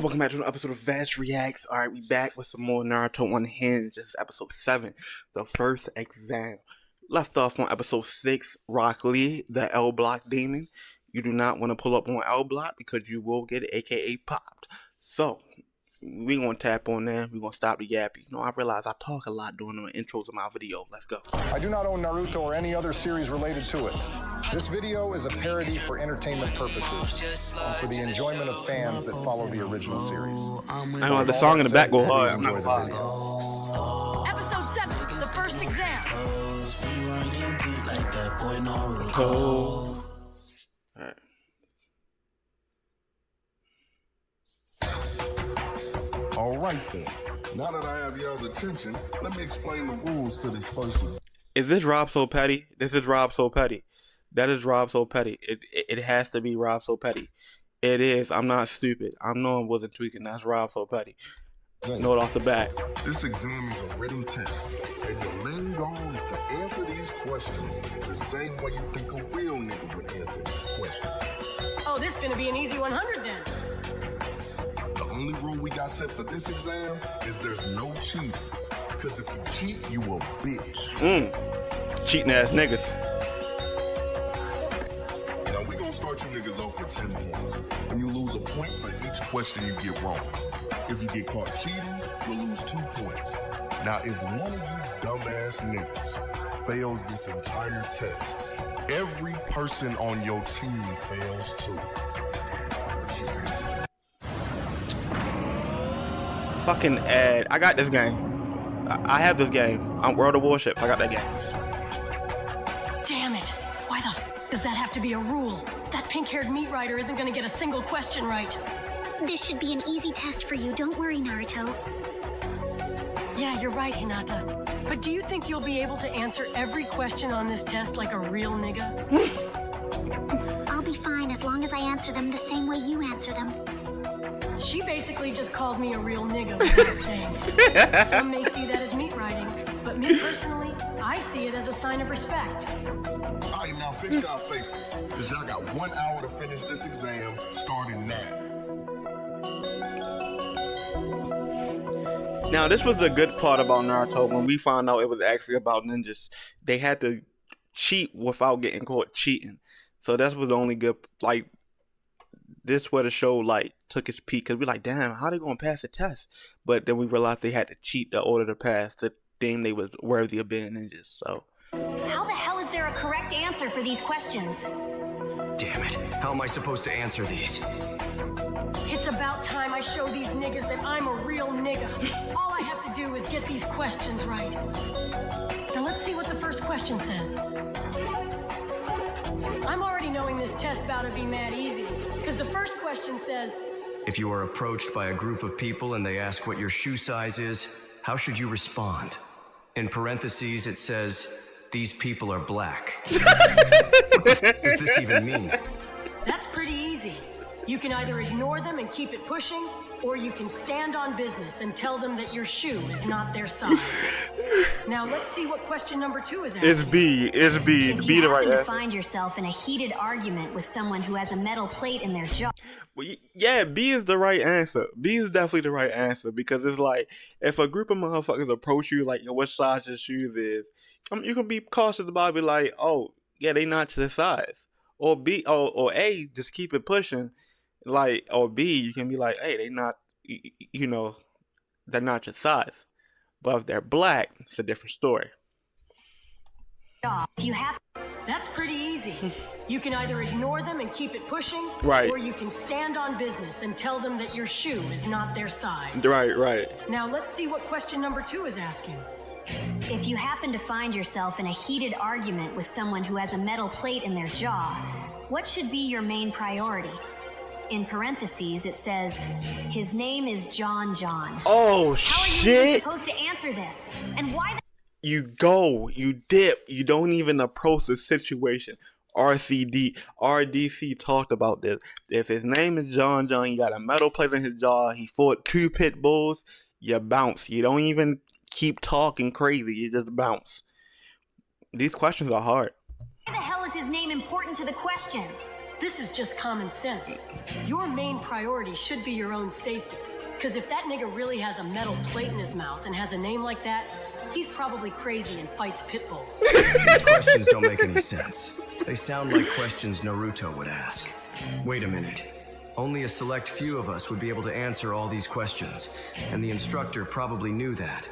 Welcome back to an episode of Vass Reacts. Alright, we back with some more Naruto Unhinged. This is episode 7, the first exam. Left off on episode 6, Rock Lee, the L Block Demon. You do not want to pull up on L Block because you will get it, aka popped. So, we gonna tap on there. We gonna stop the yappy. You know, I realize I talk a lot during the intros of my video. Let's go. I do not own Naruto or any other series related to it. This video is a parody for entertainment purposes, for the enjoyment of fans that follow the original series. I know the song in the back go hard. I'm not gonna lie. Episode 7, the first exam. Alright. All right then. Now that I have y'all's attention, let me explain the rules to this first one. Is this Rob So Petty? This is Rob So Petty. That is Rob So Petty. It has to be Rob So Petty. It is. I'm not stupid. I know I wasn't tweaking. That's Rob So Petty. Know it off the bat. This exam is a written test, and your main goal is to answer these questions the same way you think a real nigga would answer these questions. Oh, this is gonna be an easy 100 then. The only rule we got set for this exam is there's no cheating. Because if you cheat, you a bitch. Cheating ass niggas. Now we gonna start you niggas off with 10 points. And you lose a point for each question you get wrong. If you get caught cheating, you'll lose 2 points. Now if one of you dumbass niggas fails this entire test, every person on your team fails too. Fucking ad. I got this game. I have this game. I'm World of Warships. I got that game. Damn it. Why the f does that have to be a rule? That pink-haired meat rider isn't gonna get a single question right. This should be an easy test for you. Don't worry, Naruto. Yeah, you're right, Hinata. But do you think you'll be able to answer every question on this test like a real nigga? I'll be fine as long as I answer them the same way you answer them. She basically just called me a real nigga without saying. Some may see that as meat riding, but me personally, I see it as a sign of respect. Alright, now fix y'all faces, because y'all got 1 hour to finish this exam, starting now. Now, this was the good part about Naruto when we found out it was actually about ninjas. They had to cheat without getting caught cheating. So that was the only good, like, this where the show, like, took its peak. Because we're like, damn, how they going to pass the test? But then we realized they had to cheat in order to pass the thing they was worthy of being ninjas, so. How the hell is there a correct answer for these questions? Damn it. How am I supposed to answer these? It's about time I show these niggas that I'm a real nigga. All I have to do is get these questions right. Now let's see what the first question says. I'm already knowing this test bout to be mad easy, because the first question says, If you are approached by a group of people and they ask what your shoe size is, how should you respond? In parentheses, it says, these people are black. What does this even mean? that's pretty easy. You can either ignore them and keep it pushing, or you can stand on business and tell them that your shoe is not their size. Now let's see what question number 2 is asking. It's B. It's B. If B you the right happen to answer. find yourself in a heated argument with someone who has a metal plate in their jaw, Well, yeah, B is the right answer. B is definitely the right answer because it's like, if a group of motherfuckers approach you like, yo, what size your shoes is, you can be cautious about it, be like, oh, yeah, they not your size. Or B, or A, just keep it pushing. Like, or B, you can be like, hey, they not, you know, they're not your size. But if they're black, it's a different story. if you have That's pretty easy. You can either ignore them and keep it pushing, Right. or you can stand on business and tell them that your shoe is not their size. Right. Now let's see what question number 2 is asking. If you happen to find yourself in a heated argument with someone who has a metal plate in their jaw, what should be your main priority? In parentheses, it says, his name is John. Oh, How are you even shit. supposed to answer this? And why the You go, you dip, you don't even approach the situation. RDC talked about this. If his name is John, he got a metal plate in his jaw, he fought 2 pit bulls, you bounce. You don't even keep talking crazy, you just bounce. These questions are hard. hell is his name important to the question? This is just common sense. Your main priority should be your own safety. Because if that nigga really has a metal plate in his mouth and has a name like that, he's probably crazy and fights pit bulls. These questions don't make any sense. They sound like questions Naruto would ask. Wait a minute. Only a select few of us would be able to answer all these questions, and the instructor probably knew that.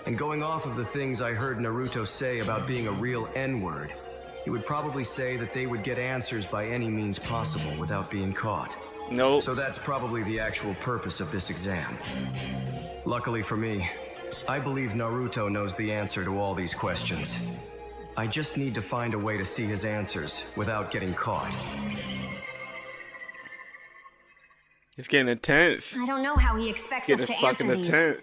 And going off of the things I heard Naruto say about being a real N-word, he would probably say that they would get answers by any means possible without being caught. Nope. So that's probably the actual purpose of this exam. Luckily for me, I believe Naruto knows the answer to all these questions. I just need to find a way to see his answers without getting caught. It's getting intense. I don't know how he expects us Getting to fucking answer these. intense.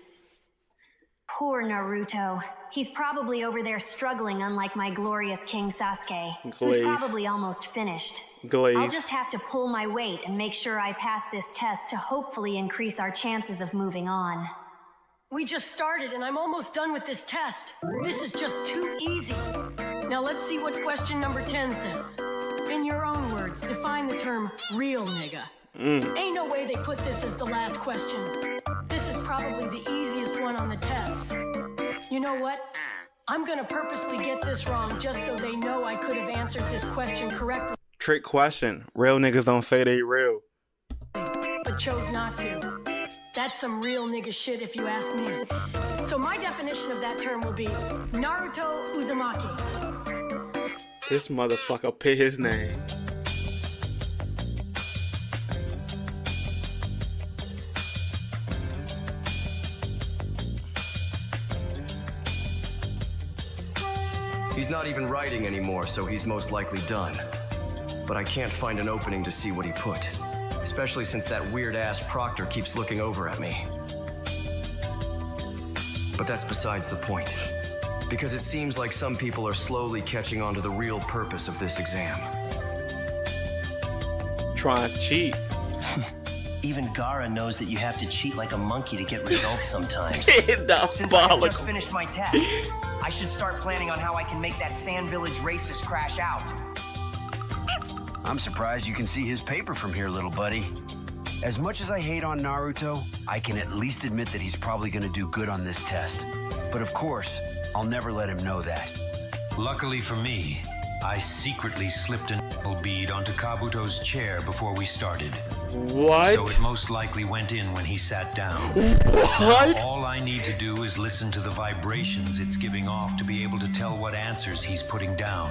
Poor Naruto. He's probably over there struggling, unlike my glorious King Sasuke, who's Glaze. probably almost finished. Glaze. I'll just have to pull my weight and make sure I pass this test to hopefully increase our chances of moving on. We just started and I'm almost done with this test. This is just too easy. Now let's see what question number 10 says. In your own words, define the term real nigga. Ain't no way they put this as the last question. This is probably the easiest one on the test. You know what? I'm gonna purposely get this wrong just so they know I could have answered this question correctly. Trick question. Real niggas don't say they real. But chose not to. That's some real nigga shit if you ask me. So my definition of that term will be Naruto Uzumaki. This motherfucker pit his name. He's not even writing anymore, so he's most likely done. But I can't find an opening to see what he put. Especially since that weird-ass proctor keeps looking over at me. But that's besides the point. Because it seems like some people are slowly catching on to the real purpose of this exam. Trying to cheat. Even Gaara knows that you have to cheat like a monkey to get results sometimes. Since I have just Diabolical. finished my test, I should start planning on how I can make that Sand Village racist crash out. I'm surprised you can see his paper from here, little buddy. As much as I hate on Naruto, I can at least admit that he's probably gonna do good on this test. But of course, I'll never let him know that. Luckily for me, I secretly slipped a bead onto Kabuto's chair before we started. What? So it most likely went in when he sat down. What? All I need to do is listen to the vibrations it's giving off to be able to tell what answers he's putting down.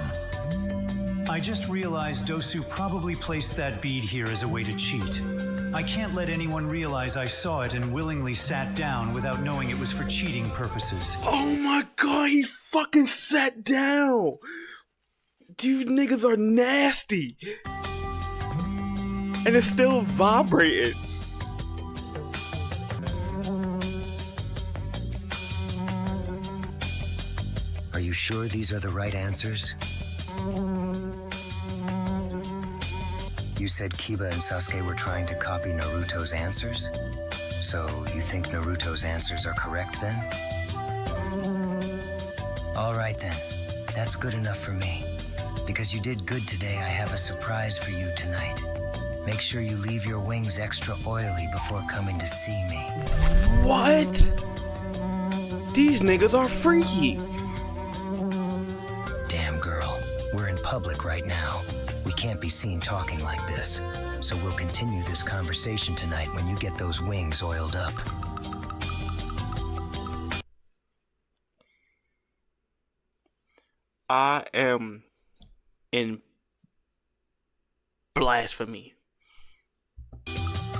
I just realized Dosu probably placed that bead here as a way to cheat. I can't let anyone realize I saw it and willingly sat down without knowing it was for cheating purposes. Oh my god, he fucking sat down. These niggas are nasty. And it's still vibrating. Are you sure these are the right answers? You said Kiba and Sasuke were trying to copy Naruto's answers? So you think Naruto's answers are correct then? All right then, that's good enough for me. Because you did good today, I have a surprise for you tonight. Make sure you leave your wings extra oily before coming to see me. What? These niggas are freaky. Damn girl, we're in public right now. We can't be seen talking like this. So we'll continue this conversation tonight when you get those wings oiled up. I am in blasphemy.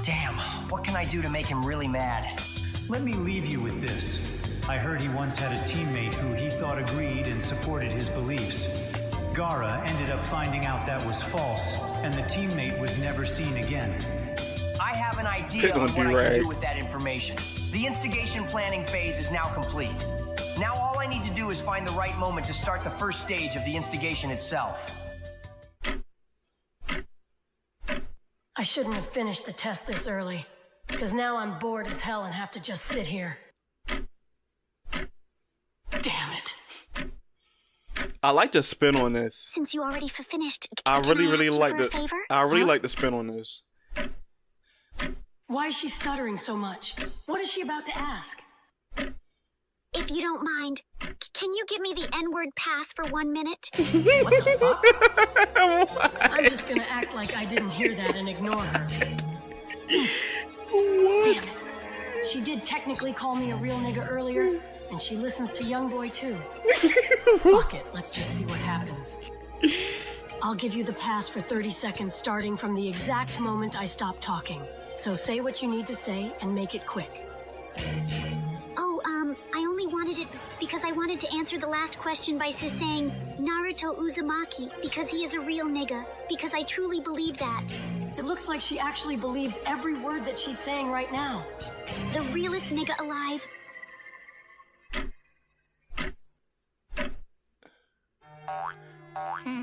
Damn, what can I do to make him really mad? Let me leave you with this. I heard he once had a teammate who he thought agreed and supported his beliefs. Gaara ended up finding out that was false, and the teammate was never seen again. I have an idea Pick on on what I D-Rag. can do with that information. The instigation planning phase is now complete. Now all I need to do is find the right moment to start the first stage of the instigation itself. I shouldn't have finished the test this early, because now I'm bored as hell and have to just sit here. Damn it. I like the spin on this. Since you already finished, I really like the. I really like the spin on this. Why is she stuttering so much? What is she about to ask? If you don't mind, can you give me the N-word pass for 1 minute? What the fuck? I'm just gonna act like I didn't hear that and ignore her. What? Damn it. She did technically call me a real nigga earlier, and she listens to Youngboy too. Fuck it, let's just see what happens. I'll give you the pass for 30 seconds starting from the exact moment I stop talking. So say what you need to say and make it quick. I only wanted it because I wanted to answer the last question by saying Naruto Uzumaki because he is a real nigga, because I truly believe that. It looks like she actually believes every word that she's saying right now. The realest nigga alive.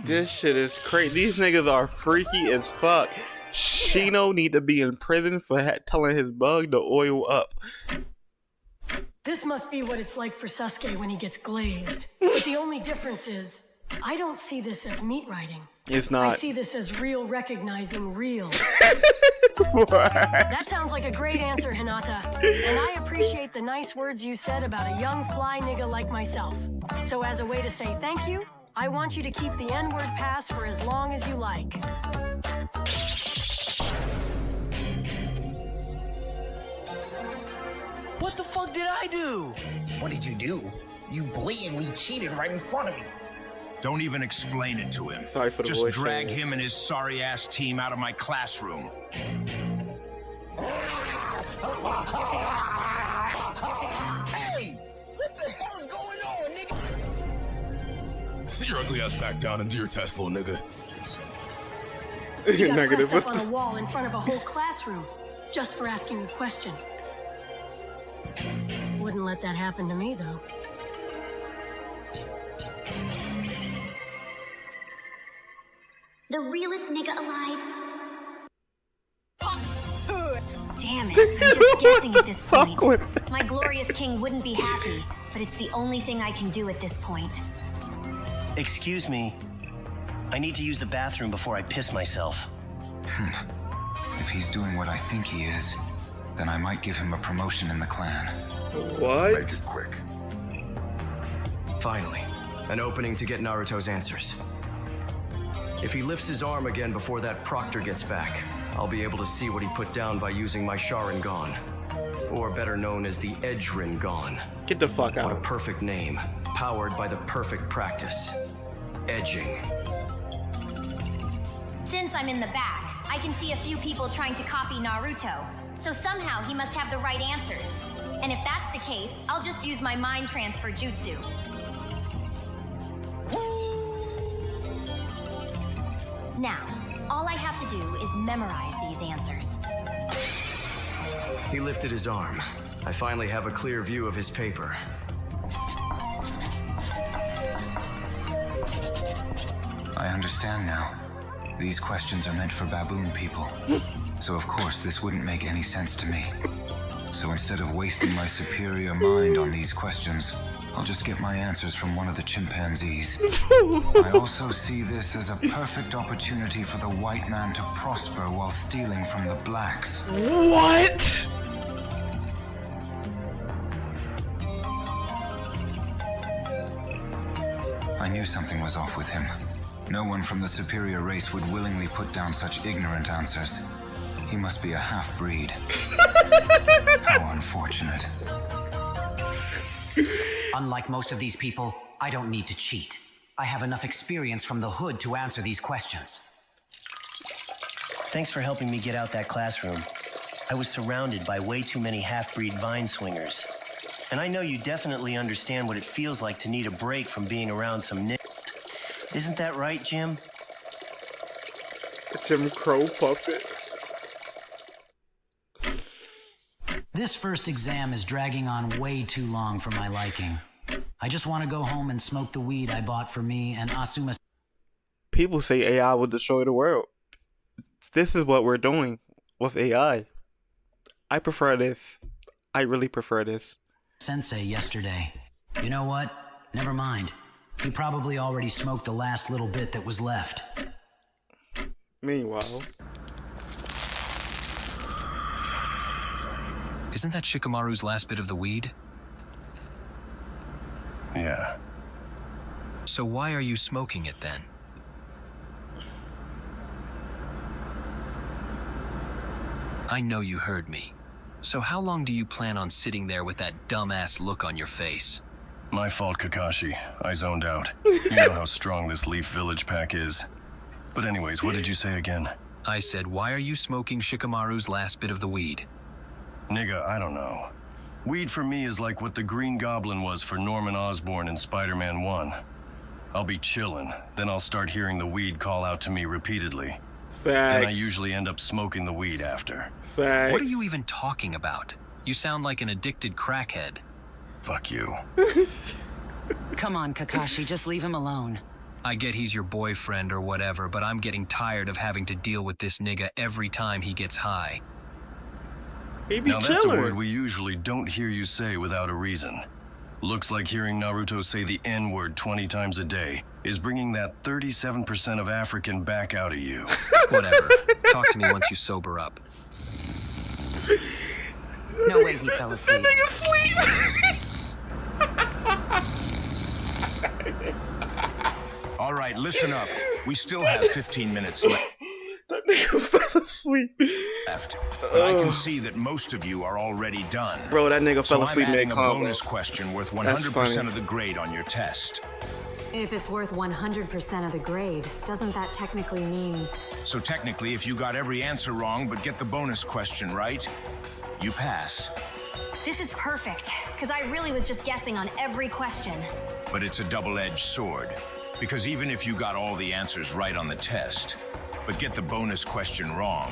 This shit is crazy. These niggas are freaky as fuck. Shino need to be in prison for telling his bug to oil up. This must be what it's like for Sasuke when he gets glazed. But the only difference is, I don't see this as meat writing. It's not. I see this as real recognizing real. That sounds like a great answer, Hinata. And I appreciate the nice words you said about a young fly nigga like myself. So as a way to say thank you, I want you to keep the N-word pass for as long as you like. What the fuck did I do? What did you do? You blatantly cheated right in front of me. Don't even explain it to him. Sorry for the Just voice drag change. him and his sorry-ass team out of my classroom. Hey! What the hell is going on, nigga? Sit your ugly ass back down and do your test, little nigga. You got Negative. pressed up on a wall in front of a whole classroom just for asking a question. Wouldn't let that happen to me, though. The realest nigga alive. Damn it, I'm just guessing at this Fuck point. with My glorious king wouldn't be happy, but it's the only thing I can do at this point. Excuse me. I need to use the bathroom before I piss myself. If he's doing what I think he is, then I might give him a promotion in the clan. What? Make it quick. Finally, an opening to get Naruto's answers. If he lifts his arm again before that proctor gets back, I'll be able to see what he put down by using my Sharingan. Or better known as the Edge Rinnegan. Get the fuck What a out. perfect name, powered by the perfect practice. Edging. Since I'm in the back, I can see a few people trying to copy Naruto. So somehow he must have the right answers. And if that's the case, I'll just use my mind transfer jutsu. Now, all I have to do is memorize these answers. He lifted his arm. I finally have a clear view of his paper. I understand now. These questions are meant for baboon people. So of course this wouldn't make any sense to me. So instead of wasting my superior mind on these questions, I'll just get my answers from one of the chimpanzees. I also see this as a perfect opportunity for the white man to prosper while stealing from the blacks. What? I knew something was off with him. No one from the superior race would willingly put down such ignorant answers. He must be a half-breed. How unfortunate. Unlike most of these people, I don't need to cheat. I have enough experience from the hood to answer these questions. Thanks for helping me get out that classroom. I was surrounded by way too many half-breed vine swingers. And I know you definitely understand what it feels like to need a break from being around some n***. Isn't that right, Jim? Jim Crow puppet. This first exam is dragging on way too long for my liking. I just want to go home and smoke the weed I bought for me and Asuma. People say AI will destroy the world. This is what we're doing with AI. I prefer this. I really prefer this. Sensei yesterday. You know what? Never mind. He probably already smoked the last little bit that was left. Meanwhile, Isn't that Shikamaru's last bit of the weed? Yeah. So why are you smoking it then? I know you heard me. So how long do you plan on sitting there with that dumbass look on your face? My fault, Kakashi. I zoned out. You know how strong this Leaf Village pack is. But anyways, what did you say again? I said, why are you smoking Shikamaru's last bit of the weed? Nigga, I don't know. Weed for me is like what the Green Goblin was for Norman Osborn in Spider-Man 1. I'll be chillin', then I'll start hearing the weed call out to me repeatedly. facts. Then I usually end up smoking the weed after. Facts. What are you even talking about? You sound like an addicted crackhead. Fuck you. Come on, Kakashi, just leave him alone. I get he's your boyfriend or whatever, but I'm getting tired of having to deal with this nigga every time he gets high. He be Now that's a chilling. word we usually don't hear you say without a reason. Looks like hearing Naruto say the N-word 20 times a day is bringing that 37% of African back out of you. Whatever. Talk to me once you sober up. No way he fell asleep. That nigga sleep. All right, listen up. We still have 15 minutes left. That nigga fell asleep. But I can see that most of you are already done. Bro, that nigga fell asleep I'm adding a mid-combo. bonus question worth That's 100% funny. of the grade on your test. If it's worth 100% of the grade, doesn't that technically mean... So technically, if you got every answer wrong but get the bonus question right, you pass. This is perfect, because I really was just guessing on every question. But it's a double-edged sword, because even if you got all the answers right on the test, but get the bonus question wrong,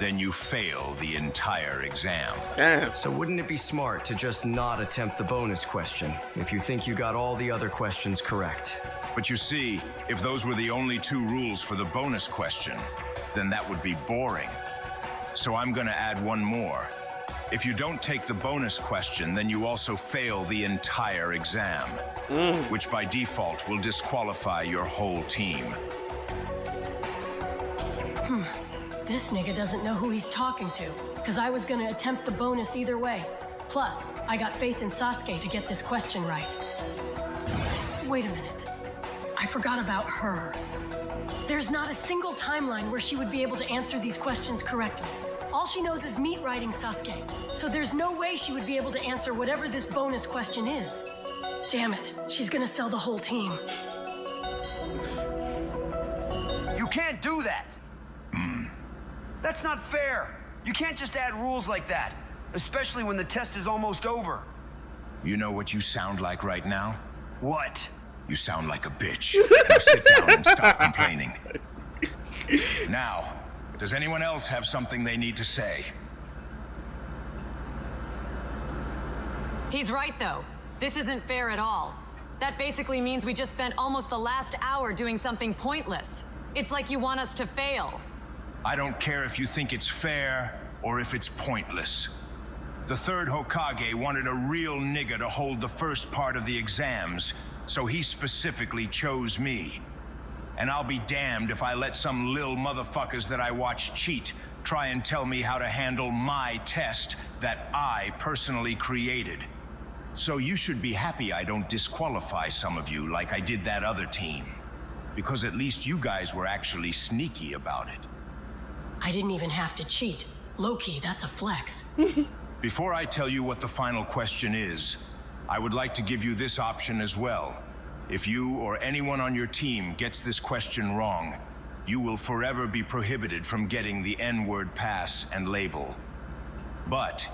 then you fail the entire exam. Damn. So wouldn't it be smart to just not attempt the bonus question if you think you got all the other questions correct? But you see, if those were the only two rules for the bonus question, then that would be boring. So I'm gonna add one more. If you don't take the bonus question, then you also fail the entire exam, which by default will disqualify your whole team. This nigga doesn't know who he's talking to, because I was gonna attempt the bonus either way. Plus, I got faith in Sasuke to get this question right. Wait a minute. I forgot about her. There's not a single timeline where she would be able to answer these questions correctly. All she knows is meat riding Sasuke, so there's no way she would be able to answer whatever this bonus question is. Damn it, she's gonna sell the whole team. You can't do that. That's not fair. You can't just add rules like that, especially when the test is almost over. You know what you sound like right now? What? You sound like a bitch. Now sit down and stop complaining. Now, does anyone else have something they need to say? He's right, though. This isn't fair at all. That basically means we just spent almost the last hour doing something pointless. It's like you want us to fail. I don't care if you think it's fair or if it's pointless. The third Hokage wanted a real nigga to hold the first part of the exams, so he specifically chose me. And I'll be damned if I let some lil motherfuckers that I watch cheat try and tell me how to handle my test that I personally created. So you should be happy I don't disqualify some of you like I did that other team. Because at least you guys were actually sneaky about it. I didn't even have to cheat. Low-key, that's a flex. Before I tell you what the final question is, I would like to give you this option as well. If you or anyone on your team gets this question wrong, you will forever be prohibited from getting the N-word pass and label. But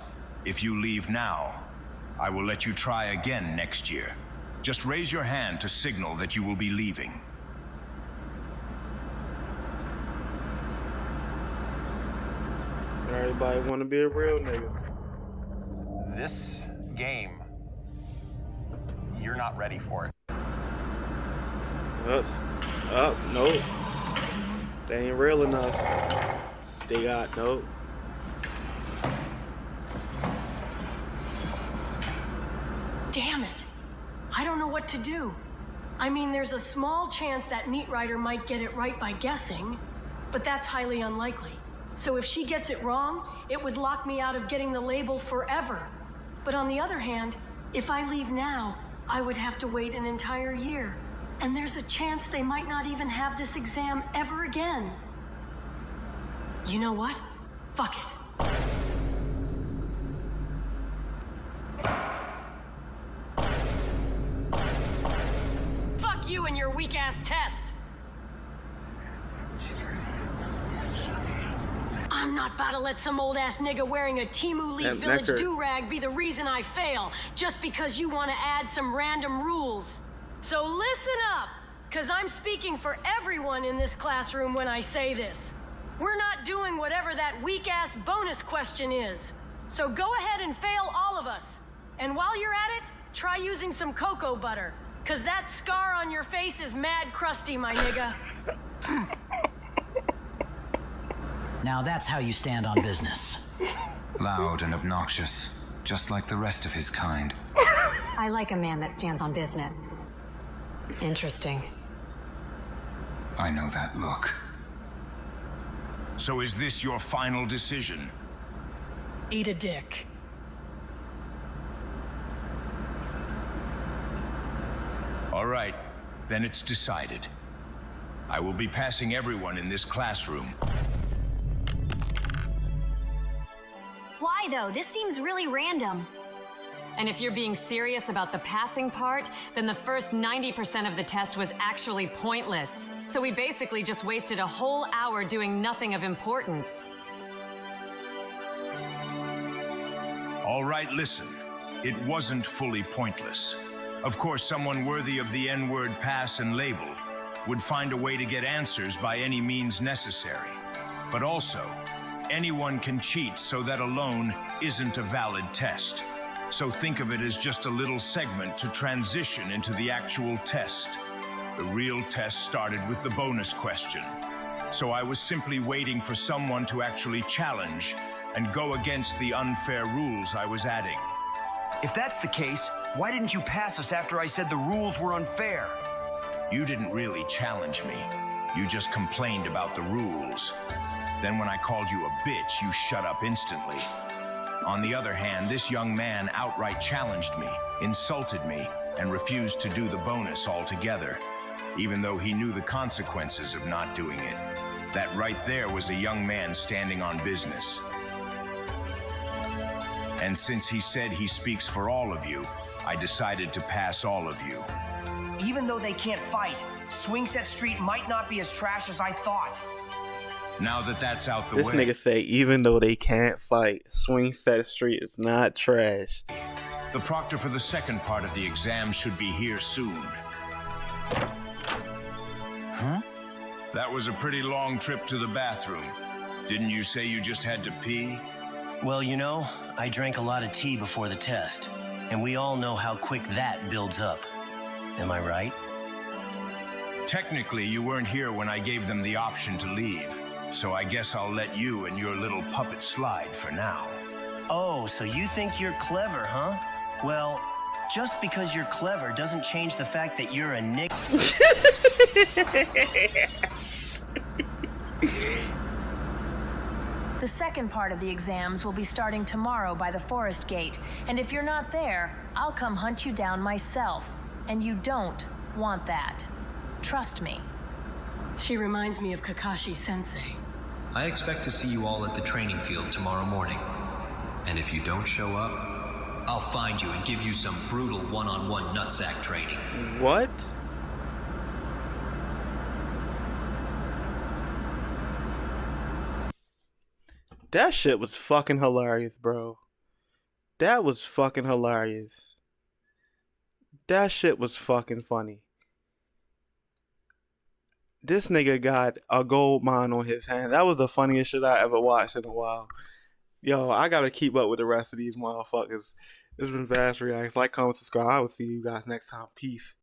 if you leave now, I will let you try again next year. Just raise your hand to signal that you will be leaving. Everybody want to be a real nigga. This game, you're not ready for it. No. They ain't real enough. They got no. Damn it. I don't know what to do. I mean, there's a small chance that Meat Rider might get it right by guessing, but that's highly unlikely. So if she gets it wrong, it would lock me out of getting the label forever. But on the other hand, if I leave now, I would have to wait an entire year. And there's a chance they might not even have this exam ever again. You know what? Fuck it. Fuck you and your weak-ass test! I'm not about to let some old-ass nigga wearing a Timu Leaf Village do-rag be the reason I fail, just because you want to add some random rules. So listen up, because I'm speaking for everyone in this classroom when I say this. We're not doing whatever that weak-ass bonus question is. So go ahead and fail all of us. And while you're at it, try using some cocoa butter, because that scar on your face is mad crusty, my nigga. Now that's how you stand on business. Loud and obnoxious, just like the rest of his kind. I like a man that stands on business. Interesting. I know that look. So is this your final decision? Eat a dick. All right, then it's decided. I will be passing everyone in this classroom. Why, though? This seems really random. And if you're being serious about the passing part, then the first 90% of the test was actually pointless. So we basically just wasted a whole hour doing nothing of importance. All right, listen. It wasn't fully pointless. Of course, someone worthy of the N-word pass and label would find a way to get answers by any means necessary. But also, anyone can cheat, so that alone isn't a valid test. So think of it as just a little segment to transition into the actual test. The real test started with the bonus question. So I was simply waiting for someone to actually challenge and go against the unfair rules I was adding. If that's the case, why didn't you pass us after I said the rules were unfair? You didn't really challenge me. You just complained about the rules. Then when I called you a bitch, you shut up instantly. On the other hand, this young man outright challenged me, insulted me, and refused to do the bonus altogether, even though he knew the consequences of not doing it. That right there was a young man standing on business. And since he said he speaks for all of you, I decided to pass all of you. Even though they can't fight, Swing Set Street might not be as trash as I thought. Now that that's out the This way... nigga say, even though they can't fight, Swing Set Street is not trash. The proctor for the second part of the exam should be here soon. Huh? That was a pretty long trip to the bathroom. Didn't you say you just had to pee? Well, you know, I drank a lot of tea before the test, and we all know how quick that builds up. Am I right? Technically, you weren't here when I gave them the option to leave, so I guess I'll let you and your little puppet slide for now. Oh, so you think you're clever, huh? Well, just because you're clever doesn't change the fact that you're a nick. The second part of the exams will be starting tomorrow by the forest gate, and if you're not there, I'll come hunt you down myself. And you don't want that. Trust me. She reminds me of Kakashi Sensei. I expect to see you all at the training field tomorrow morning. And if you don't show up, I'll find you and give you some brutal one-on-one nutsack training. What? That shit was fucking hilarious, bro. That was fucking hilarious. That shit was fucking funny. This nigga got a gold mine on his hand. That was the funniest shit I ever watched in a while. Yo, I gotta keep up with the rest of these motherfuckers. This has been Vass Reacts. Like, comment, subscribe. I will see you guys next time. Peace.